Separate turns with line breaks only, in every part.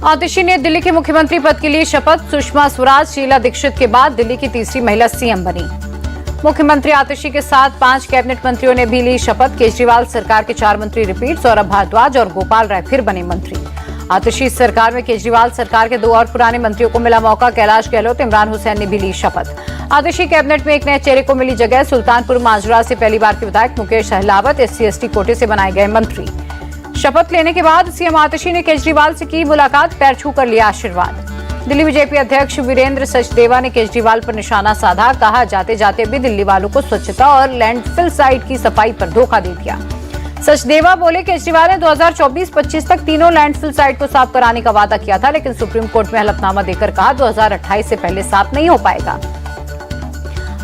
आतिशी ने दिल्ली के मुख्यमंत्री पद के लिए शपथ। सुषमा स्वराज शीला दीक्षित के बाद दिल्ली की तीसरी महिला सीएम बनी। मुख्यमंत्री आतिशी के साथ 5 कैबिनेट मंत्रियों ने भी ली शपथ। केजरीवाल सरकार के 4 मंत्री रिपीट। सौरभ भारद्वाज और गोपाल राय फिर बने मंत्री। आतिशी सरकार में केजरीवाल सरकार के 2 और पुराने मंत्रियों को मिला मौका। कैलाश गहलोत, इमरान हुसैन ने भी ली शपथ। आतिशी कैबिनेट में एक नए चेहरे को मिली जगह। सुल्तानपुर माजरा से पहली बार के विधायक मुकेश अहलावत SC/ST कोटे से बनाए गए मंत्री। शपथ लेने के बाद सीएम आतिशी ने केजरीवाल से की मुलाकात, पैर छूकर लिया आशीर्वाद। दिल्ली बीजेपी अध्यक्ष वीरेंद्र सचदेवा ने केजरीवाल पर निशाना साधा। कहा, जाते जाते भी दिल्ली वालों को स्वच्छता और लैंडफिल साइट की सफाई पर धोखा दे दिया। सचदेवा बोले, केजरीवाल ने 2024-25 तक तीनों लैंडफिल साइट को साफ कराने का वादा किया था, लेकिन सुप्रीम कोर्ट में हलफनामा देकर कहा 2028 से पहले साफ नहीं हो पाएगा।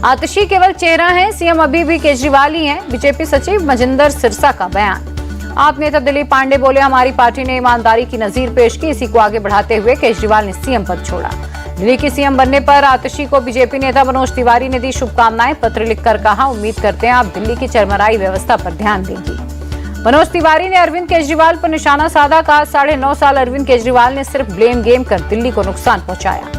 आतिशी केवल चेहरा है, सीएम अभी भी केजरीवाल ही हैं। बीजेपी सचिव मजिंदर सिरसा का बयान। आप नेता दिलीप पांडे बोले, हमारी पार्टी ने ईमानदारी की नजीर पेश की, इसी को आगे बढ़ाते हुए केजरीवाल ने सीएम पद छोड़ा। दिल्ली की सीएम बनने पर आतिशी को बीजेपी नेता मनोज तिवारी ने दी शुभकामनाएं। पत्र लिखकर कहा, उम्मीद करते हैं आप दिल्ली की चरमराई व्यवस्था पर ध्यान देंगी। मनोज तिवारी ने अरविंद केजरीवाल पर निशाना साधा। कहा, 9.5 साल अरविंद केजरीवाल ने सिर्फ ब्लेम गेम कर दिल्ली को नुकसान पहुंचाया।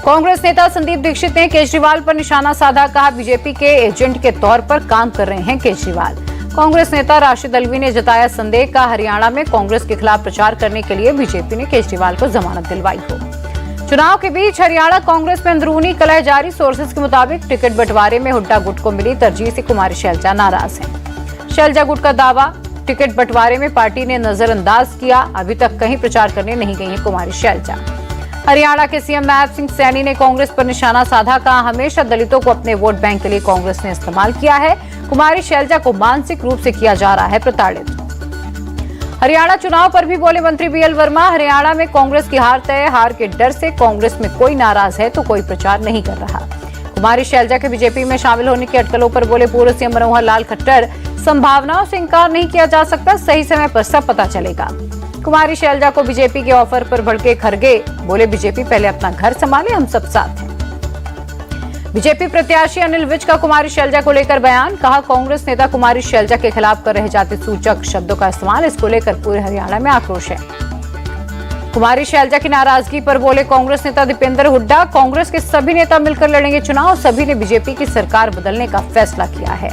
कांग्रेस नेता संदीप दीक्षित ने केजरीवाल पर निशाना साधा। कहा, बीजेपी के एजेंट के तौर पर काम कर रहे हैं केजरीवाल। कांग्रेस नेता राशिद अलवी ने जताया संदेह। का हरियाणा में कांग्रेस के खिलाफ प्रचार करने के लिए बीजेपी ने केजरीवाल को जमानत दिलवाई हो। चुनाव के बीच हरियाणा कांग्रेस में अंदरूनी कलह जारी। सोर्सेज के मुताबिक टिकट बंटवारे में हुड्डा गुट को मिली तरजीह से कुमारी शैलजा नाराज हैं। शैलजा गुट का दावा, टिकट बंटवारे में पार्टी ने नजरअंदाज किया। अभी तक कहीं प्रचार करने नहीं गई है कुमारी शैलजा। हरियाणा के सीएम नायब सिंह सैनी ने कांग्रेस पर निशाना साधा। कहा, हमेशा दलितों को अपने वोट बैंक के लिए कांग्रेस ने इस्तेमाल किया है। कुमारी शैलजा को मानसिक रूप से किया जा रहा है प्रताड़ित। हरियाणा चुनाव पर भी बोले मंत्री BL वर्मा। हरियाणा में कांग्रेस की हार तय। हार के डर से कांग्रेस में कोई नाराज है तो कोई प्रचार नहीं कर रहा। कुमारी शैलजा के बीजेपी में शामिल होने की अटकलों पर बोले पूर्व सीएम मनोहर लाल खट्टर। संभावनाओं से इंकार नहीं किया जा सकता, सही समय पर सब पता चलेगा। कुमारी शैलजा को बीजेपी के ऑफर पर भड़के खरगे। बोले, बीजेपी पहले अपना घर संभाले, हम सब साथ हैं। बीजेपी प्रत्याशी अनिल विज का कुमारी शैलजा को लेकर बयान। कहा, कांग्रेस नेता कुमारी शैलजा के खिलाफ कर रहे जाति सूचक शब्दों का इस्तेमाल, इसको लेकर पूरे हरियाणा में आक्रोश है। कुमारी शैलजा की नाराजगी पर बोले कांग्रेस नेता दीपेंद्र हुड्डा। कांग्रेस के सभी नेता मिलकर लड़ेंगे चुनाव। सभी ने बीजेपी की सरकार बदलने का फैसला किया है।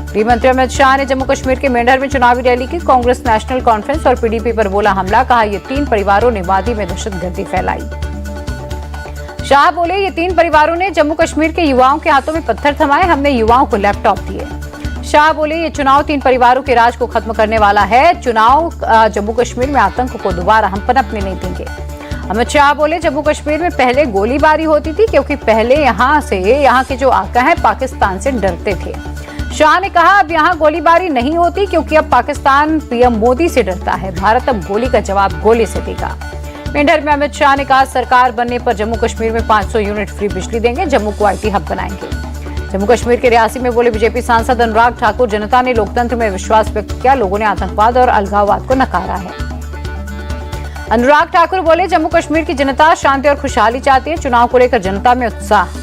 गृह मंत्री अमित शाह ने जम्मू कश्मीर के मेंढर में चुनावी रैली की। कांग्रेस नेशनल कॉन्फ्रेंस और PDP पर बोला हमला। कहा, ये 3 परिवारों ने वादी में दहशतगर्दी फैलाई। शाह बोले, ये 3 परिवारों ने जम्मू कश्मीर के युवाओं के हाथों में पत्थर थमाए, हमने युवाओं को लैपटॉप दिए। शाह बोले, ये चुनाव 3 परिवारों के राज को खत्म करने वाला है। चुनाव जम्मू कश्मीर में आतंक को दोबारा हम पनपने नहीं देंगे। अमित शाह बोले, जम्मू कश्मीर में पहले गोलीबारी होती थी क्योंकि पहले यहाँ के जो आका हैं पाकिस्तान से डरते थे। शाह ने कहा, अब यहाँ गोलीबारी नहीं होती क्योंकि अब पाकिस्तान PM मोदी से डरता है। भारत अब गोली का जवाब गोली से देगा। मेंढर में अमित शाह ने कहा, सरकार बनने पर जम्मू कश्मीर में 500 यूनिट फ्री बिजली देंगे, जम्मू को IT हब बनाएंगे। जम्मू कश्मीर के रियासी में बोले बीजेपी सांसद अनुराग ठाकुर। जनता ने लोकतंत्र में विश्वास व्यक्त किया, लोगों ने आतंकवाद और अलगाववाद को नकारा है। अनुराग ठाकुर बोले, जम्मू कश्मीर की जनता शांति और खुशहाली चाहती है। चुनाव को लेकर जनता में उत्साह।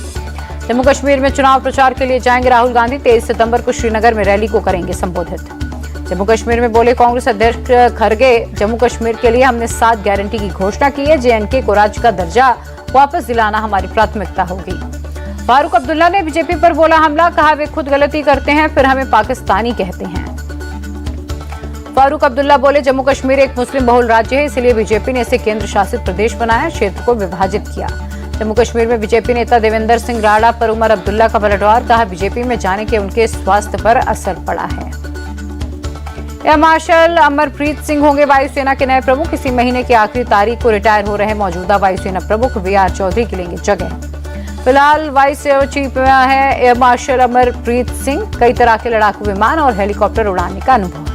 जम्मू कश्मीर में चुनाव प्रचार के लिए जाएंगे राहुल गांधी। 23 सितंबर को श्रीनगर में रैली को करेंगे संबोधित। जम्मू कश्मीर में बोले कांग्रेस अध्यक्ष खरगे, जम्मू कश्मीर के लिए हमने 7 गारंटी की घोषणा की है। JNK को राज्य का दर्जा वापस दिलाना हमारी प्राथमिकता होगी। फारूक अब्दुल्ला ने बीजेपी पर बोला हमला। कहा, वे खुद गलती करते हैं फिर हमें पाकिस्तानी कहते हैं। फारूक अब्दुल्ला बोले, जम्मू कश्मीर एक मुस्लिम बहुल राज्य है, इसलिए बीजेपी ने इसे केंद्र शासित प्रदेश बनाया, क्षेत्र को विभाजित किया। जम्मू कश्मीर में बीजेपी नेता देवेंद्र सिंह राणा पर उमर अब्दुल्ला का पलटवार। कहा, बीजेपी में जाने के उनके स्वास्थ्य पर असर पड़ा है। एयर मार्शल अमरप्रीत सिंह होंगे वायुसेना के नए प्रमुख। इसी महीने की आखिरी तारीख को रिटायर हो रहे मौजूदा वायुसेना प्रमुख VR चौधरी की लेंगे जगह। फिलहाल वाइस चीफ है एयर मार्शल अमरप्रीत सिंह। कई तरह के लड़ाकू विमान और हेलीकॉप्टर उड़ाने का अनुभव।